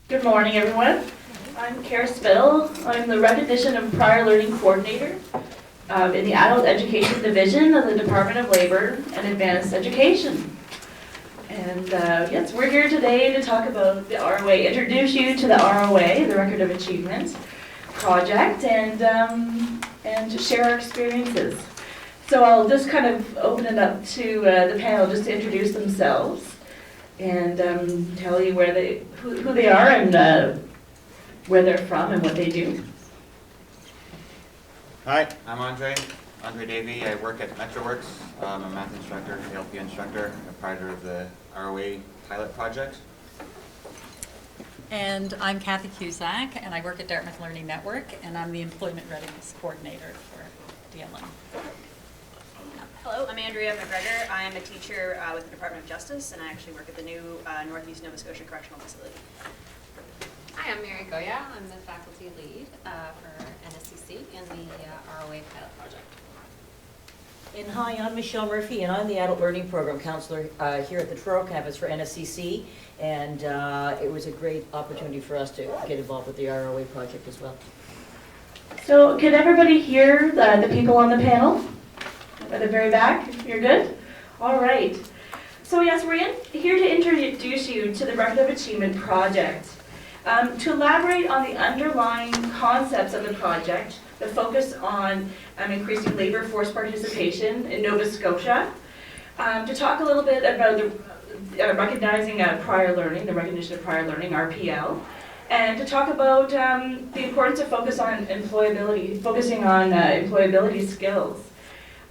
Good morning, everyone. I'm Cara Spittal. I'm the Recognition of Prior Learning Coordinator in the Adult Education Division of the Department of Labor and Advanced Education. And yes, we're here today to talk about the ROA, introduce you to the ROA, the Record of Achievement project, and to share our experiences. So I'll just kind of open it up to the panel just to introduce themselves and tell you who they are and where they're from and what they do. Hi, I'm Andre Davey. I work at MetroWorks. I'm a math instructor, ALP instructor, a proprietor of the ROA pilot project. And I'm Kathy Cusack, and I work at Dartmouth Learning Network, and I'm the Employment Readiness Coordinator for DLN. Hello, I'm Andrea McGregor. I am a teacher with the Department of Justice, and I actually work at the new Northeast Nova Scotia Correctional Facility. Hi, I'm Mary Goya. I'm the faculty lead for NSCC in the ROA pilot project. And hi, I'm Michelle Murphy, and I'm the Adult Learning Program Counselor here at the Truro campus for NSCC, and it was a great opportunity for us to get involved with the ROA project as well. So can everybody hear the people on the panel? At the very back, you're good? All right. So yes, we're here to introduce you to the Record of Achievement project. To elaborate on the underlying concepts of the project, the focus on increasing labor force participation in Nova Scotia, to talk a little bit about the recognizing prior learning, the recognition of prior learning, RPL, and to talk about the importance of focusing on employability skills.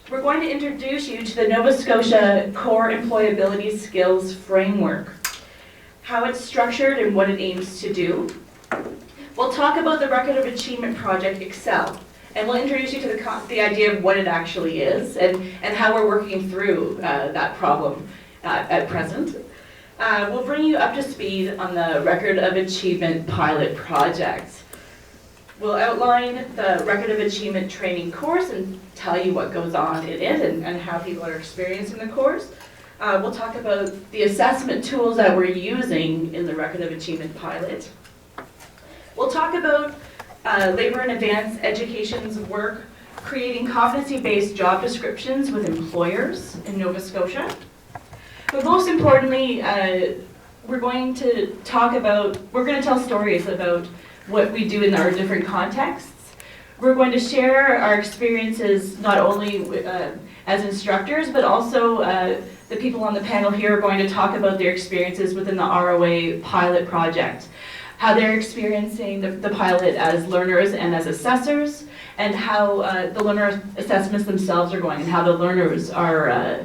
We're going to introduce you to the Nova Scotia Core Employability Skills Framework, how it's structured and what it aims to do. We'll talk about the Record of Achievement project, Excel, and we'll introduce you to the idea of what it actually is and how we're working through that problem at present. We'll bring you up to speed on the Record of Achievement pilot project. We'll outline the Record of Achievement training course and tell you what goes on in it and how people are experiencing the course. We'll talk about the assessment tools that we're using in the Record of Achievement pilot. We'll talk about Labor and Advanced Education's work creating competency-based job descriptions with employers in Nova Scotia. But most importantly, we're going to tell stories about what we do in our different contexts. We're going to share our experiences not only as instructors, but also the people on the panel here are going to talk about their experiences within the ROA pilot project, how they're experiencing the pilot as learners and as assessors, and how the learner assessments themselves are going, and how the learners are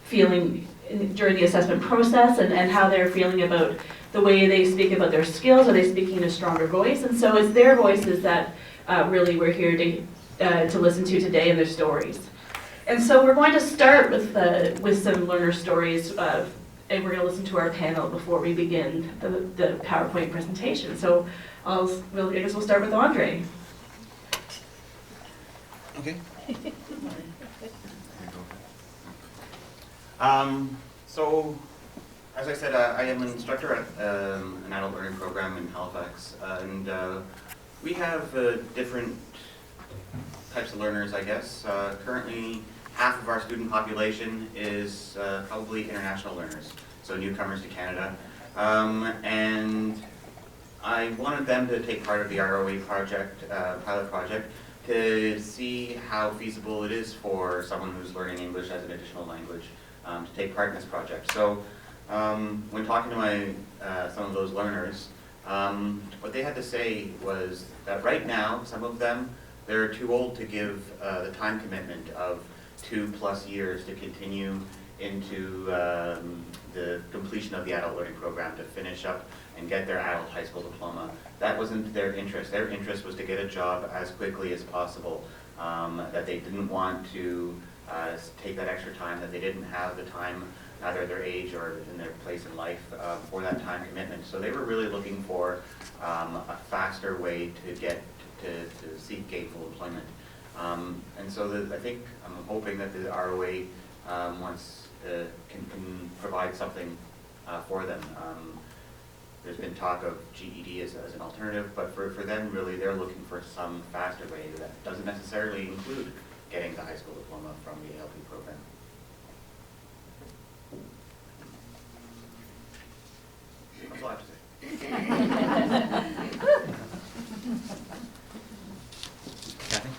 feeling during the assessment process, and how they're feeling about the way they speak about their skills. Are they speaking in a stronger voice? And so it's their voices that really we're here to listen to today, and their stories. And so we're going to start with some learner stories, and we're going to listen to our panel before we begin the PowerPoint presentation. So I guess we'll start with Andre. Okay. So, as I said, I am an instructor at an adult learning program in Halifax, and we have different types of learners, I guess. Currently, half of our student population is probably international learners, so newcomers to Canada. And I wanted them to take part of the ROA project, pilot project, to see how feasible it is for someone who's learning English as an additional language to take part in this project. So when talking to some of those learners, what they had to say was that right now, some of them, they're too old to give the time commitment of 2+ years to continue into the completion of the adult learning program, to finish up and get their adult high school diploma. That wasn't their interest. Their interest was to get a job as quickly as possible, that they didn't want to take that extra time, that they didn't have the time, either their age or in their place in life, for that time commitment. So they were really looking for a faster way to get to seek gainful employment. And so I'm hoping that the ROA can provide something for them. There's been talk of GED as an alternative, but for them, really, they're looking for some faster way that doesn't necessarily include getting the high school diploma from the ALP program. That's all I have to say. Kathy?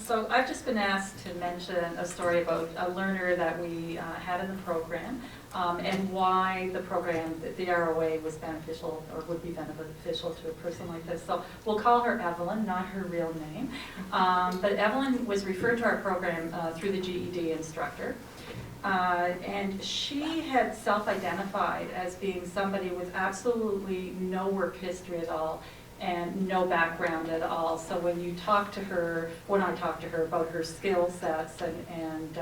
So I've just been asked to mention a story about a learner that we had in the program and why the program, the ROA, was beneficial or would be beneficial to a person like this. So we'll call her Evelyn, not her real name. But Evelyn was referred to our program through the GED instructor. And she had self-identified as being somebody with absolutely no work history at all and no background at all. So when I talked to her about her skill sets and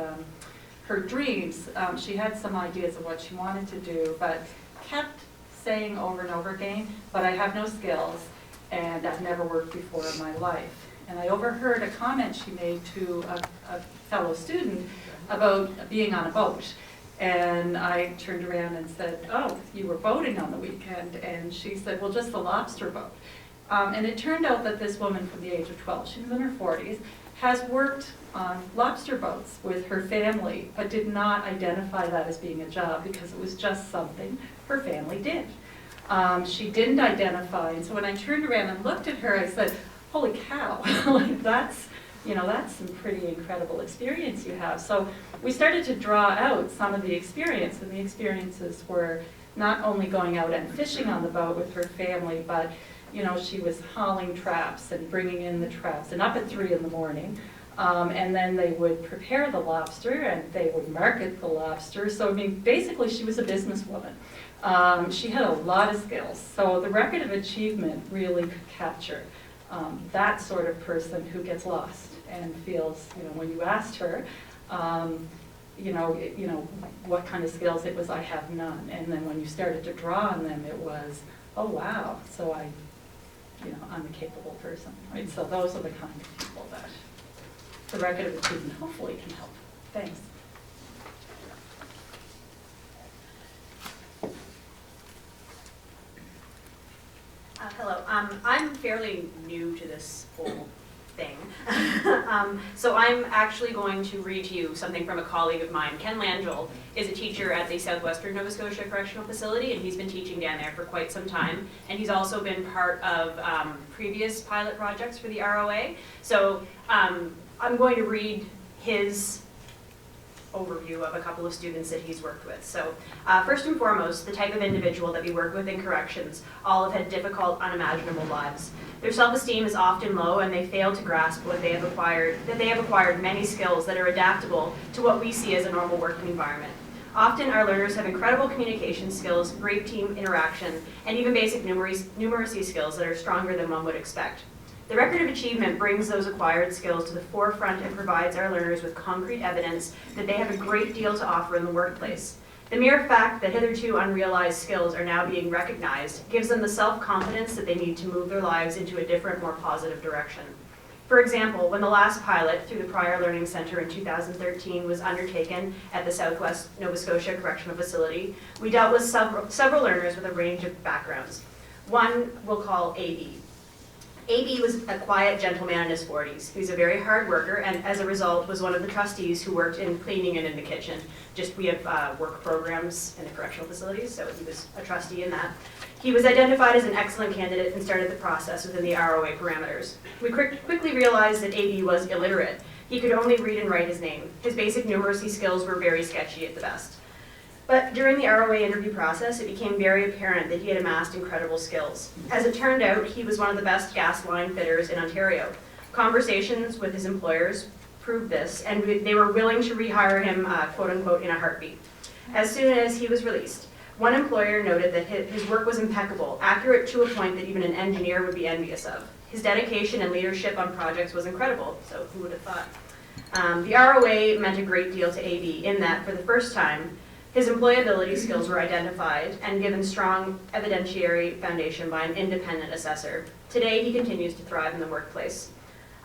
her dreams, she had some ideas of what she wanted to do, but kept saying over and over again, but I have no skills and I've never worked before in my life. And I overheard a comment she made to a fellow student about being on a boat. And I turned around and said, oh, you were boating on the weekend? And she said, well, just the lobster boat. And it turned out that this woman from the age of 12, she was in her 40s, has worked on lobster boats with her family, but did not identify that as being a job because it was just something her family did. She didn't identify, and so when I turned around and looked at her, I said, holy cow, like that's some pretty incredible experience you have. So we started to draw out some of the experience, and the experiences were not only going out and fishing on the boat with her family, but she was hauling traps and bringing in the traps, and up at 3 in the morning. And then they would prepare the lobster and they would market the lobster. So, I mean, basically she was a businesswoman. She had a lot of skills. So the record of achievement really could capture that sort of person who gets lost and feels, when you asked her, what kind of skills, it was, I have none. And then when you started to draw on them, it was, oh wow, so I'm a capable person, right? So those are the kind of people that the record of achievement hopefully can help. Thanks. Hello, I'm fairly new to this whole thing. So I'm actually going to read to you something from a colleague of mine. Ken Langell is a teacher at the Southwestern Nova Scotia Correctional Facility, and he's been teaching down there for quite some time. And he's also been part of previous pilot projects for the ROA. So I'm going to read his overview of a couple of students that he's worked with. So first and foremost, the type of individual that we work with in corrections all have had difficult, unimaginable lives. Their self-esteem is often low and they fail to grasp that they have acquired many skills that are adaptable to what we see as a normal working environment. Often our learners have incredible communication skills, great team interaction, and even basic numeracy skills that are stronger than one would expect. The record of achievement brings those acquired skills to the forefront and provides our learners with concrete evidence that they have a great deal to offer in the workplace. The mere fact that hitherto unrealized skills are now being recognized gives them the self-confidence that they need to move their lives into a different, more positive direction. For example, when the last pilot through the Prior Learning Centre in 2013 was undertaken at the Southwest Nova Scotia Correctional Facility, we dealt with several learners with a range of backgrounds. One we'll call AB. AB was a quiet gentleman in his 40s. He was a very hard worker and as a result was one of the trustees who worked in cleaning and in the kitchen. We have work programs in the correctional facilities, so he was a trustee in that. He was identified as an excellent candidate and started the process within the ROA parameters. We quickly realized that AB was illiterate. He could only read and write his name. His basic numeracy skills were very sketchy at the best. But during the ROA interview process, it became very apparent that he had amassed incredible skills. As it turned out, he was one of the best gas line fitters in Ontario. Conversations with his employers proved this, and they were willing to rehire him, quote unquote, in a heartbeat. As soon as he was released, one employer noted that his work was impeccable, accurate to a point that even an engineer would be envious of. His dedication and leadership on projects was incredible, so who would have thought? The ROA meant a great deal to AB in that, for the first time, his employability skills were identified and given strong evidentiary foundation by an independent assessor. Today, he continues to thrive in the workplace.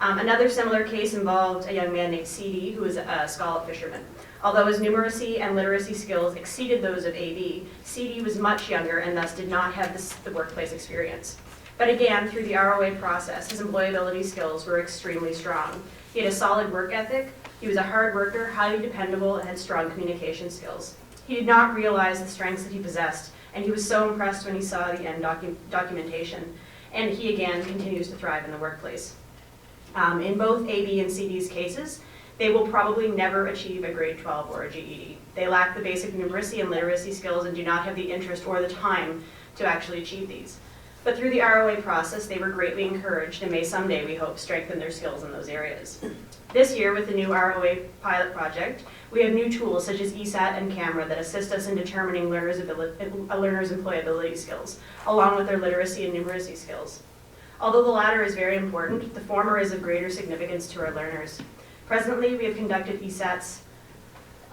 Another similar case involved a young man named CD, who was a scallop fisherman. Although his numeracy and literacy skills exceeded those of AB, CD was much younger and thus did not have the workplace experience. But again, through the ROA process, his employability skills were extremely strong. He had a solid work ethic, he was a hard worker, highly dependable, and had strong communication skills. He did not realize the strengths that he possessed, and he was so impressed when he saw the end documentation. And he again continues to thrive in the workplace. In both AB and CD's cases, they will probably never achieve a grade 12 or a GED. They lack the basic numeracy and literacy skills and do not have the interest or the time to actually achieve these. But through the ROA process, they were greatly encouraged and may someday, we hope, strengthen their skills in those areas. This year, with the new ROA pilot project, we have new tools such as ESAT and CAMERA that assist us in determining learners' employability skills, along with their literacy and numeracy skills. Although the latter is very important, the former is of greater significance to our learners. Presently, we have conducted ESATs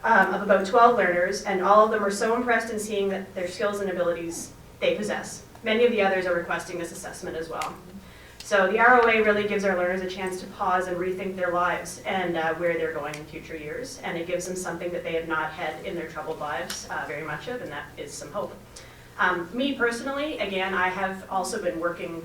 of about 12 learners, and all of them are so impressed in seeing that their skills and abilities they possess. Many of the others are requesting this assessment as well. So the ROA really gives our learners a chance to pause and rethink their lives and where they're going in future years, and it gives them something that they have not had in their troubled lives very much of, and that is some hope. Me personally, again, I have also been working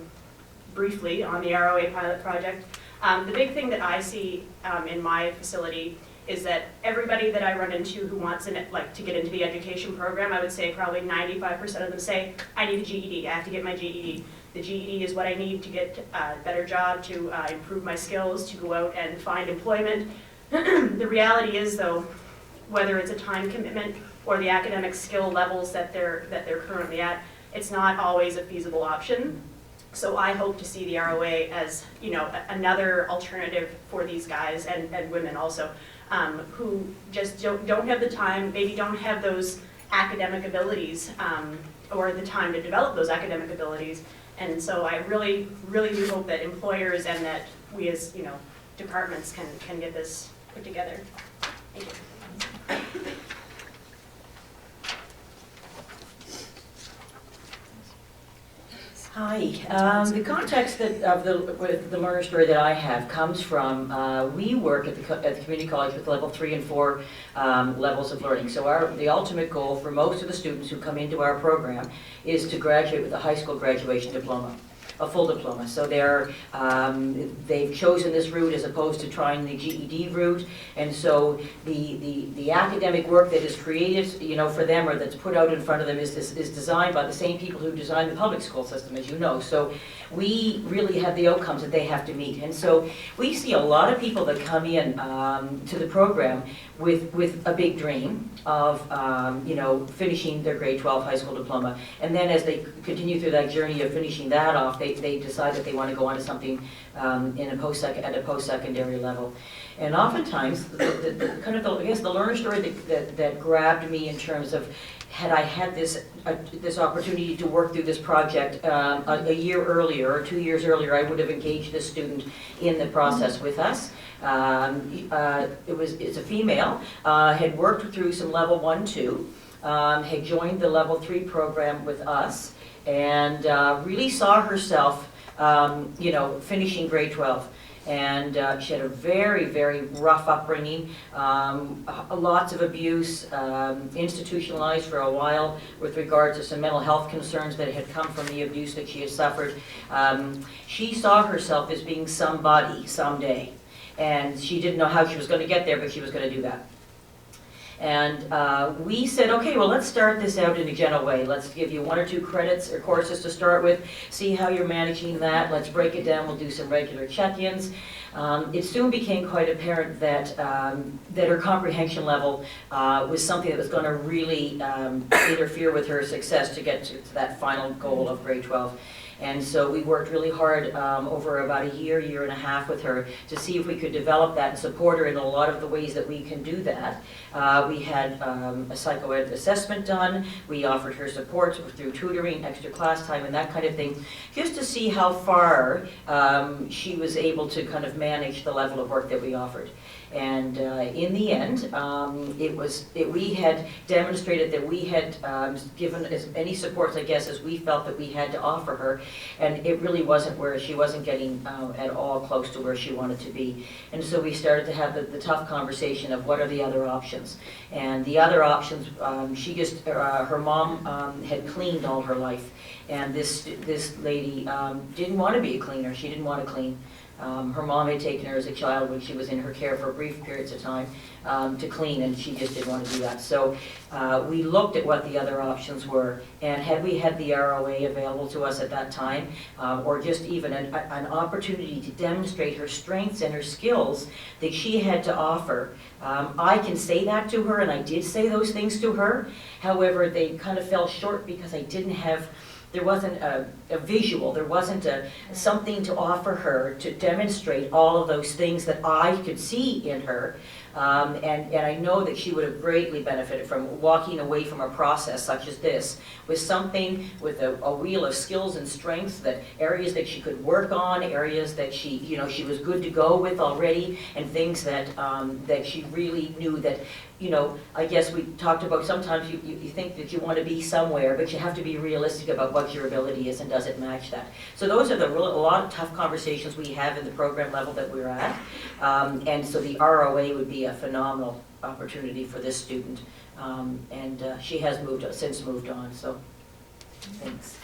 briefly on the ROA pilot project. The big thing that I see in my facility is that everybody that I run into who wants to get into the education program, I would say probably 95% of them say, I need a GED, I have to get my GED. The GED is what I need to get a better job, to improve my skills, to go out and find employment. The reality is though, whether it's a time commitment or the academic skill levels that they're currently at, it's not always a feasible option. So I hope to see the ROA as, you know, another alternative for these guys and women also, who just don't have the time, maybe don't have those academic abilities or the time to develop those academic abilities. And so I really, really do hope that employers and that we as, you know, departments can get this put together. Thank you. Hi. The context of the learner story that I have comes from, we work at the community college with level 3 and 4 levels of learning. So the ultimate goal for most of the students who come into our program is to graduate with a high school graduation diploma, a full diploma. So they've chosen this route as opposed to trying the GED route, and so the academic work that is created, you know, for them, or that's put out in front of them is designed by the same people who designed the public school system, as you know. So we really have the outcomes that they have to meet, and so we see a lot of people that come in to the program with a big dream of you know, finishing their grade 12 high school diploma, and then as they continue through that journey of finishing that off, they decide that they want to go on to something at a post-secondary level. And oftentimes, I guess the learner story that grabbed me in terms of, had I had this opportunity to work through this project a year earlier or 2 years earlier, I would have engaged this student in the process with us. It's a female, had worked through some level 1, 2, had joined the level 3 program with us, and really saw herself, you know, finishing grade 12. And she had a very, very rough upbringing, lots of abuse, institutionalized for a while with regard to some mental health concerns that had come from the abuse that she had suffered. She saw herself as being somebody someday, and she didn't know how she was going to get there, but she was going to do that. And we said, okay, well, let's start this out in a gentle way. Let's give you 1 or 2 credits or courses to start with, see how you're managing that. Let's break it down. We'll do some regular check-ins. It soon became quite apparent that her comprehension level was something that was going to really interfere with her success to get to that final goal of grade 12. And so we worked really hard over about a year and a half with her to see if we could develop that and support her in a lot of the ways that we can do that. We had a psychoed assessment done. We offered her support through tutoring, extra class time, and that kind of thing, just to see how far she was able to kind of manage the level of work that we offered. And in the end, we had demonstrated that we had given as many supports, I guess, as we felt that we had to offer her. And it really wasn't where she wasn't getting at all close to where she wanted to be. And so we started to have the tough conversation of what are the other options. And the other options, her mom had cleaned all her life. And this lady didn't want to be a cleaner. She didn't want to clean. Her mom had taken her as a child when she was in her care for brief periods of time to clean, and she just didn't want to do that. So we looked at what the other options were, and had we had the ROA available to us at that time, or just even an opportunity to demonstrate her strengths and her skills that she had to offer, I can say that to her, and I did say those things to her. However, they kind of fell short because I didn't have, there wasn't a visual, there wasn't something to offer her to demonstrate all of those things that I could see in her. And I know that she would have greatly benefited from walking away from a process such as this, with something, with a wheel of skills and strengths, that areas that she could work on, areas that she was good to go with already, and things that that she really knew that, I guess we talked about sometimes you think that you want to be somewhere, but you have to be realistic about what your ability is and does it match that. So those are a lot of tough conversations we have in the program level that we're at. And so the ROA would be a phenomenal opportunity for this student. And she has since moved on, so thanks.